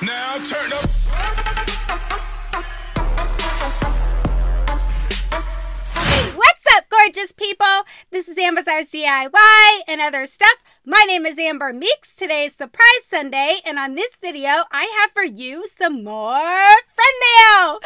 Now turn up. What's up, gorgeous people? This is Amber's DIY and other stuff. My name is Amber Meeks. Today is Surprise Sunday, and on this video, I have for you some more friend mail.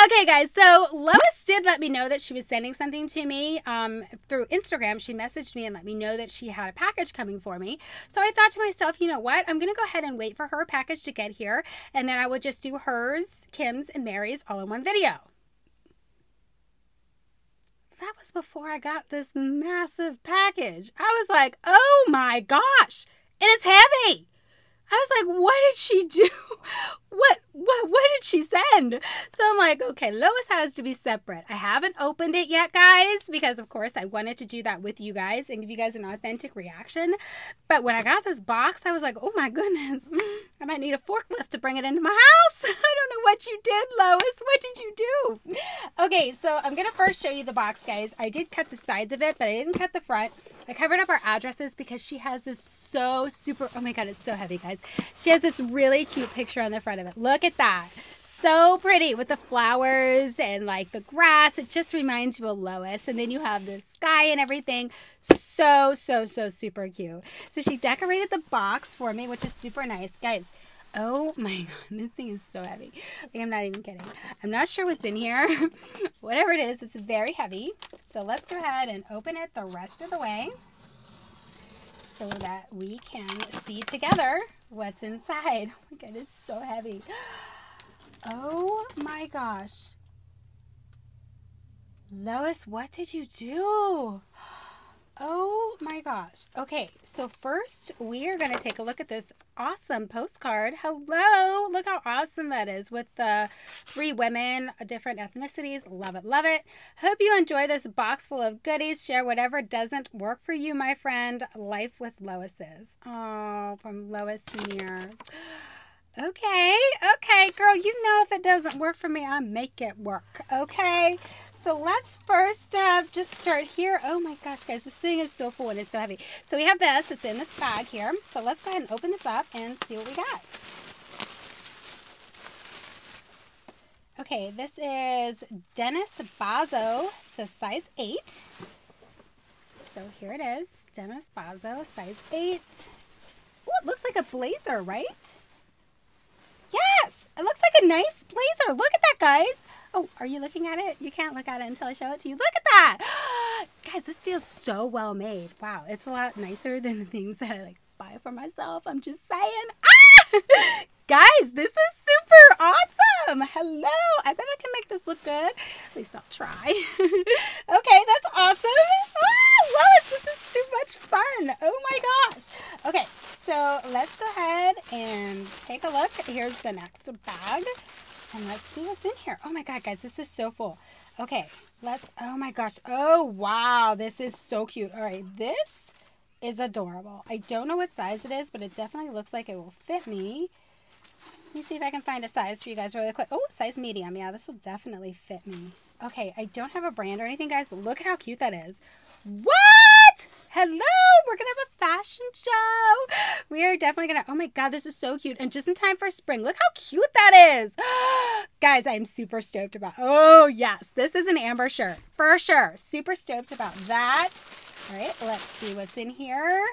Okay, guys, so Lois did let me know that she was sending something to me through Instagram. She messaged me and let me know that she had a package coming for me. So I thought to myself, you know what? I'm going to go ahead and wait for her package to get here, and then I would just do hers, Kim's, and Mary's all in one video. That was before I got this massive package. I was like, oh my gosh, and it's heavy. I was like, what did she do? What did she send? So I'm like, okay, Lois has to be separate. I haven't opened it yet, guys, because of course I wanted to do that with you guys and give you guys an authentic reaction. But when I got this box, I was like, oh my goodness, I might need a forklift to bring it into my house. I don't know what you did, Lois. What did you do? Okay, so I'm going to first show you the box, guys. I did cut the sides of it, but I didn't cut the front. I covered up our addresses because she has this oh my God, it's so heavy, guys. She has this really cute picture on the front of it. Look at that. So pretty with the flowers and like the grass. It just reminds you of Lois. And then you have the sky and everything. So super cute. So she decorated the box for me, which is super nice. Guys, oh my God, this thing is so heavy. Like, I'm not even kidding. I'm not sure what's in here. Whatever it is, it's very heavy. So let's go ahead and open it the rest of the way so that we can see together what's inside. Oh my God, it's so heavy. Oh my gosh. Lois, what did you do? Oh my gosh. Okay, so first we are going to take a look at this awesome postcard. Hello! Look how awesome that is with the 3 women, different ethnicities. Love it, love it. Hope you enjoy this box full of goodies. Share whatever doesn't work for you, my friend. Life with Lois's. Oh, from Lois Senior. Okay, girl, you know if it doesn't work for me, I make it work, okay? So let's first just start here. Oh my gosh, guys, this thing is so full and it's so heavy. So we have this. It's in this bag here. So let's go ahead and open this up and see what we got. Okay, this is Dennis Bazo. It's a size 8. So here it is. Dennis Bazo, size 8. Oh, it looks like a blazer, right? Yes, it looks like a nice blazer. Look at that, guys. Oh, are you looking at it? You can't look at it until I show it to you. Look at that. Guys, this feels so well made. Wow, it's a lot nicer than the things that I buy for myself. I'm just saying. Ah! Guys, this is super awesome. Hello. I bet I can make this look good. At least I'll try. Okay, that's awesome. Ah, Lois, this is too much fun. Oh my gosh. Okay, so let's go ahead and take a look. Here's the next bag. And let's see what's in here. Oh my God, guys, this is so full. Okay, oh my gosh. Oh, wow, this is so cute. All right, this is adorable. I don't know what size it is, but it definitely looks like it will fit me. Let me see if I can find a size for you guys really quick. Oh, size medium. Yeah, this will definitely fit me. Okay, I don't have a brand or anything, guys, but look at how cute that is. What? Hello, we're going to have a fashion show. We are definitely going to, oh my God, this is so cute. And just in time for spring. Look how cute that is. Guys, I'm super stoked about, oh yes, this is an Amber shirt for sure. Super stoked about that. All right, let's see what's in here.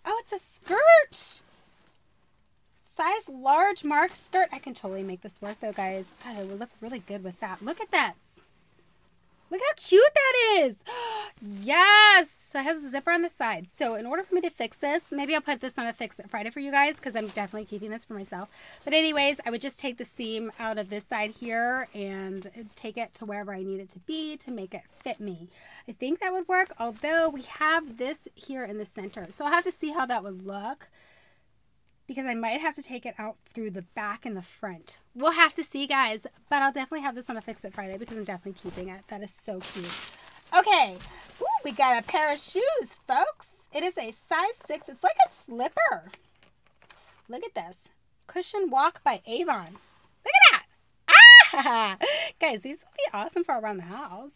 Oh, it's a skirt. Size large mark skirt. I can totally make this work though, guys. God, it would look really good with that. Look at that. Look at how cute that is. Yes. So it has a zipper on the side. So in order for me to fix this, maybe I'll put this on a Fix It Friday for you guys because I'm definitely keeping this for myself. But anyways, I would just take the seam out of this side here and take it to wherever I need it to be to make it fit me. I think that would work, although we have this here in the center. So I'll have to see how that would look, because I might have to take it out through the back and the front. We'll have to see, guys, but I'll definitely have this on a Fix It Friday because I'm definitely keeping it. That is so cute. Okay, ooh, we got a pair of shoes, folks. It is a size 6. It's like a slipper. Look at this. Cushion Walk by Avon. Look at that. Ah! Guys, these will be awesome for around the house.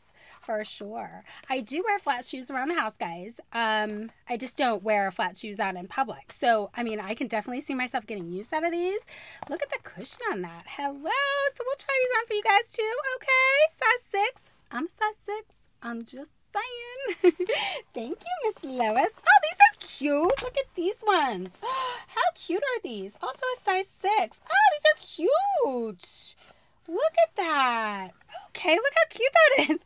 For sure. I do wear flat shoes around the house, guys. I just don't wear flat shoes out in public. So, I mean, I can definitely see myself getting use out of these. Look at the cushion on that. Hello. So we'll try these on for you guys too. Okay. Size 6. I'm a size 6. I'm just saying. Thank you, Miss Lois. Oh, these are cute. Look at these ones. How cute are these? Also a size 6. Oh, these are cute. Look at that. Okay, look how cute that is.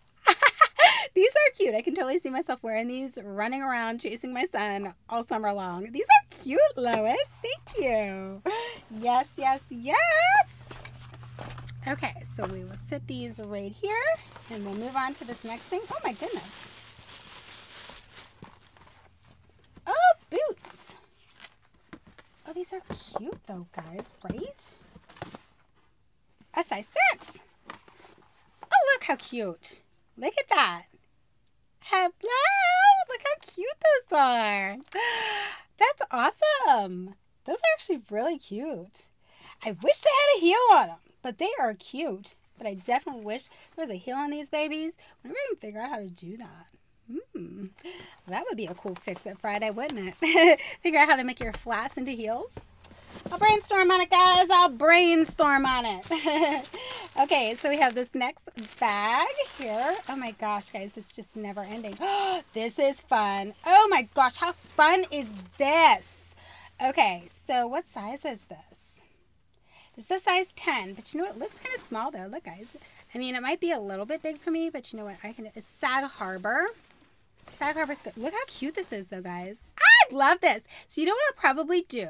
These are cute. I can totally see myself wearing these, running around, chasing my son all summer long. These are cute, Lois. Thank you. Yes, yes, yes. Okay, so we will sit these right here, and we'll move on to this next thing. Oh, my goodness. Oh, boots. Oh, these are cute, though, guys, right? A size 6. Oh, look how cute. Look at that. Hello. Look how cute those are. That's awesome. Those are actually really cute. I wish they had a heel on them, but they are cute. But I definitely wish there was a heel on these babies. Whenever I can figure out how to do that. That would be a cool Fix It Friday, wouldn't it? Figure out how to make your flats into heels. I'll brainstorm on it, guys. I'll brainstorm on it. Okay, so we have this next bag here. Oh my gosh, guys, it's just never ending. This is fun. Oh my gosh, how fun is this? Okay, so what size is this? This is a size 10, but you know what? It looks kind of small though. Look, guys. I mean, it might be a little bit big for me, but you know what? It's Sag Harbor. Sag Harbor's good. Look how cute this is though, guys. I love this. So you know what I'll probably do?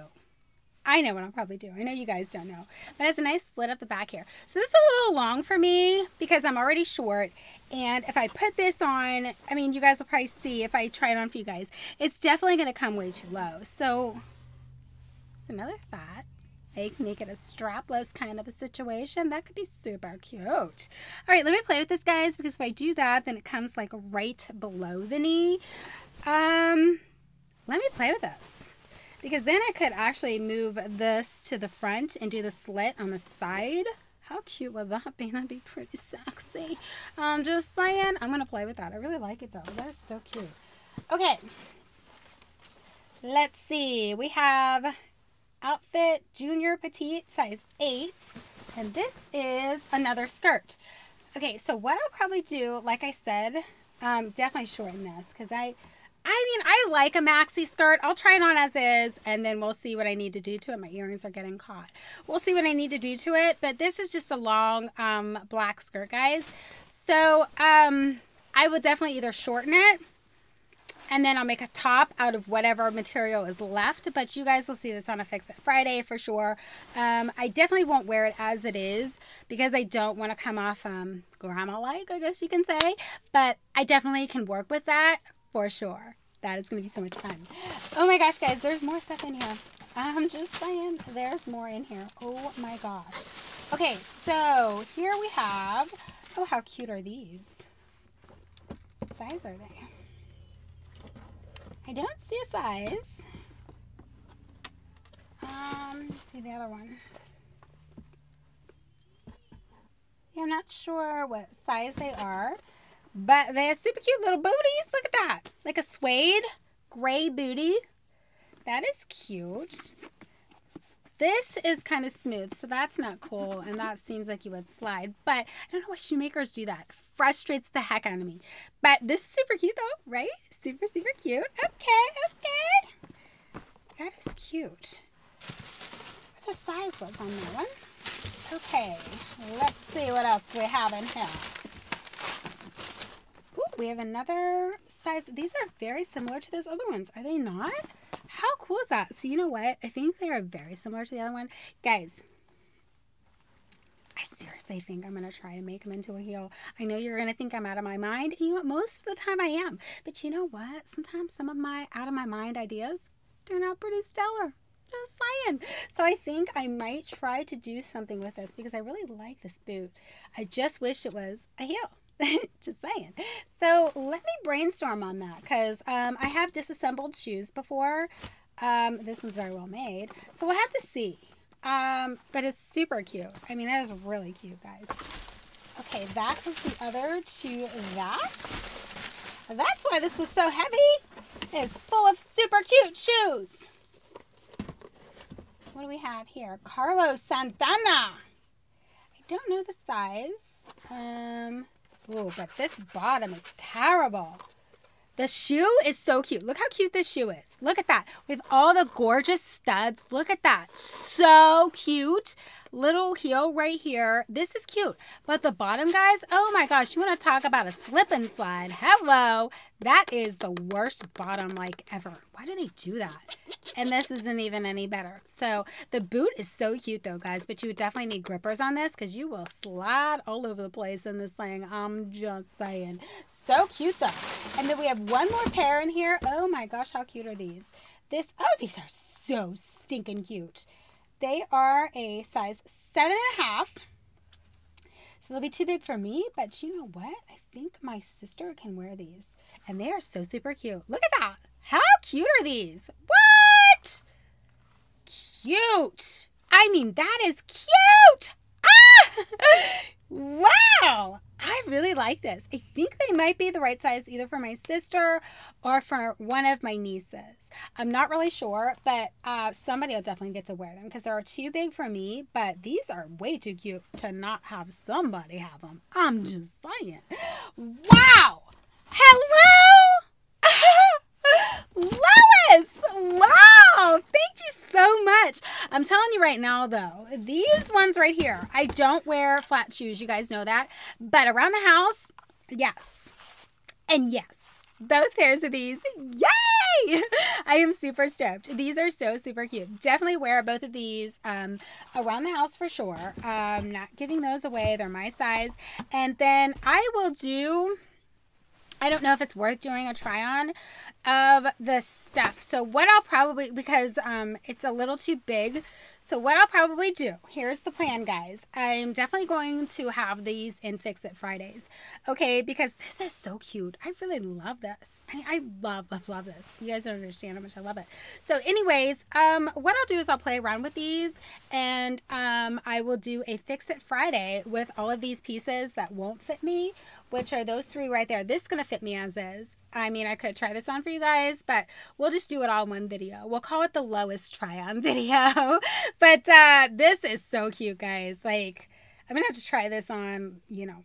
I know what I'll probably do. I know you guys don't know. But it has a nice slit up the back here. So this is a little long for me because I'm already short. And if I put this on, I mean, you guys will probably see if I try it on for you guys. It's definitely going to come way too low. So another thought. I can make it a strapless kind of a situation. That could be super cute. All right, let me play with this, guys, because if I do that, then it comes like right below the knee. Let me play with this. Because then I could actually move this to the front and do the slit on the side. How cute would that be? That'd be pretty sexy. Just saying. I'm going to play with that. I really like it, though. That is so cute. Okay. Let's see. We have Outfit Junior Petite, size 8. And this is another skirt. Okay, so what I'll probably do, like I said, definitely shorten this. Because I mean, I like a maxi skirt. I'll try it on as is, and then we'll see what I need to do to it. My earrings are getting caught. We'll see what I need to do to it, but this is just a long black skirt, guys. So I will definitely either shorten it, and then I'll make a top out of whatever material is left, but you guys will see this on a Fix It Friday for sure. I definitely won't wear it as it is because I don't want to come off grandma-like, I guess you can say, but I definitely can work with that. For sure. That is going to be so much fun. Oh my gosh, guys, there's more stuff in here. I'm just saying, there's more in here. Oh my gosh. Okay, so here we have, oh, how cute are these? What size are they? I don't see a size. Let's see the other one. Yeah, I'm not sure what size they are. But they have super cute little booties. Look at that. Like a suede gray booty. That is cute. This is kind of smooth, so that's not cool. And that seems like you would slide. But I don't know why shoemakers do that. It frustrates the heck out of me. But this is super cute though, right? Super, super cute. Okay, okay. That is cute. What the size was on that one? Okay, let's see what else we have in here. Ooh, we have another size. These are very similar to those other ones. Are they not? How cool is that? So you know what? I think they are very similar to the other one. Guys, I seriously think I'm going to try to make them into a heel. I know you're going to think I'm out of my mind. And you know what? Most of the time I am. But you know what? Sometimes some of my out of my mind ideas turn out pretty stellar. Just saying. So I think I might try to do something with this because I really like this boot. I just wish it was a heel. Just saying. So let me brainstorm on that because I have disassembled shoes before. This one's very well made. So we'll have to see. But it's super cute. I mean, that is really cute, guys. Okay, that was the other to that. That's why this was so heavy. It's full of super cute shoes. What do we have here? Carlos Santana. I don't know the size. Oh, but this bottom is terrible. The shoe is so cute. Look how cute this shoe is. Look at that. With all the gorgeous studs. Look at that. So cute. Little heel right here. This is cute. But the bottom, guys, oh my gosh, you want to talk about a slip and slide. Hello. That is the worst bottom like ever. Why do they do that? And this isn't even any better. So the boot is so cute though, guys, but you would definitely need grippers on this because you will slide all over the place in this thing. I'm just saying. So cute though. And then we have one more pair in here. Oh my gosh, how cute are these? These are so stinking cute. They are a size 7.5. So they'll be too big for me, but you know what? I think my sister can wear these. And they are so super cute. Look at that. How cute are these? What? Cute. I mean, that is cute. Ah! Wow. I really like this. I think they might be the right size either for my sister or for one of my nieces. I'm not really sure, but somebody will definitely get to wear them because they're too big for me, but these are way too cute to not have somebody have them. I'm just saying. Wow. Hello. Lois! Wow! Thank you so much. I'm telling you right now, though, these ones right here, I don't wear flat shoes. You guys know that. But around the house, yes. And yes. Both pairs of these. Yay! I am super stoked. These are so super cute. Definitely wear both of these around the house for sure. Not giving those away. They're my size. And then I will do... I don't know if it's worth doing a try-on of the stuff. So what I'll probably, because it's a little too big, so what I'll probably do, here's the plan, guys. I'm definitely going to have these in Fix It Fridays, okay? Because this is so cute. I really love this. I love this. You guys don't understand how much I love it. So anyways, what I'll do is I'll play around with these, and I will do a Fix It Friday with all of these pieces that won't fit me, which are those three right there. This is going to fit me as is. I mean, I could try this on for you guys, but we'll just do it all in one video. We'll call it the Lois try-on video. But this is so cute, guys. Like, I'm going to have to try this on, you know,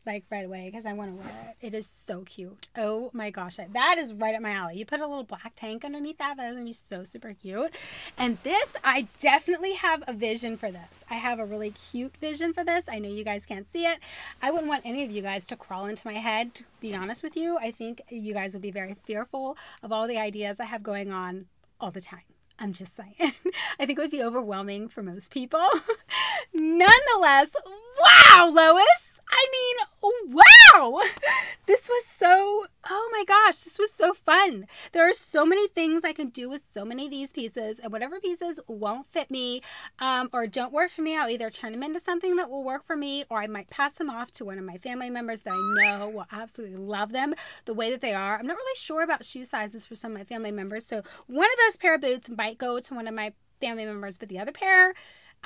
like right away because I want to wear it. It is so cute. Oh my gosh. That is right up my alley. You put a little black tank underneath that. That is going to be so super cute. And this, I definitely have a vision for this. I have a really cute vision for this. I know you guys can't see it. I wouldn't want any of you guys to crawl into my head, to be honest with you. I think you guys would be very fearful of all the ideas I have going on all the time. I'm just saying. I think it would be overwhelming for most people. Nonetheless, wow, Lois! I mean, wow! This was so, oh my gosh, this was so fun. There are so many things I can do with so many of these pieces, and whatever pieces won't fit me or don't work for me, I'll either turn them into something that will work for me, or I might pass them off to one of my family members that I know will absolutely love them the way that they are. I'm not really sure about shoe sizes for some of my family members, so one of those pair of boots might go to one of my family members, but the other pair,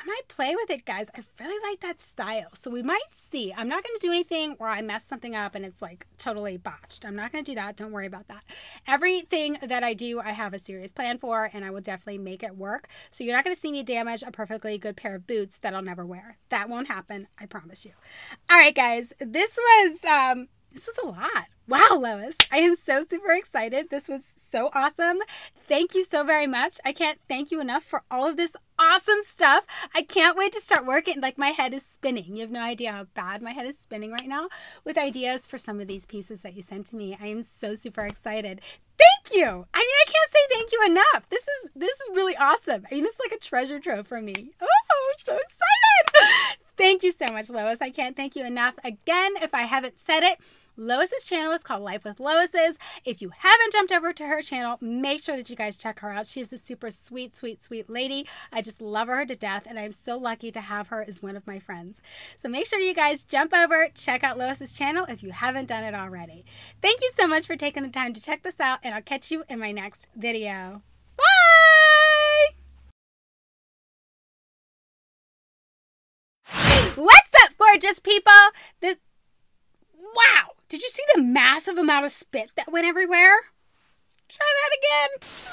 I might play with it, guys. I really like that style. So we might see. I'm not going to do anything where I mess something up and it's like totally botched. I'm not going to do that. Don't worry about that. Everything that I do, I have a serious plan for, and I will definitely make it work. So you're not going to see me damage a perfectly good pair of boots that I'll never wear. That won't happen. I promise you. All right, guys. This was a lot. Wow, Lois. I am so super excited. This was so awesome. Thank you so very much. I can't thank you enough for all of this awesome stuff. I can't wait to start working. Like, my head is spinning. You have no idea how bad my head is spinning right now with ideas for some of these pieces that you sent to me. I am so super excited. Thank you. I mean, I can't say thank you enough. This is really awesome. I mean, this is like a treasure trove for me. Oh, I'm so excited. Thank you so much, Lois. I can't thank you enough. Again, if I haven't said it, Lois's channel is called Life with Lois's. If you haven't jumped over to her channel, make sure that you guys check her out. She's a super sweet, sweet, sweet lady. I just love her to death, and I'm so lucky to have her as one of my friends. So make sure you guys jump over, check out Lois's channel if you haven't done it already. Thank you so much for taking the time to check this out, and I'll catch you in my next video. Bye! What's up, gorgeous? gorgeous, people. Wow. Did you see the massive amount of spit that went everywhere? Try that again.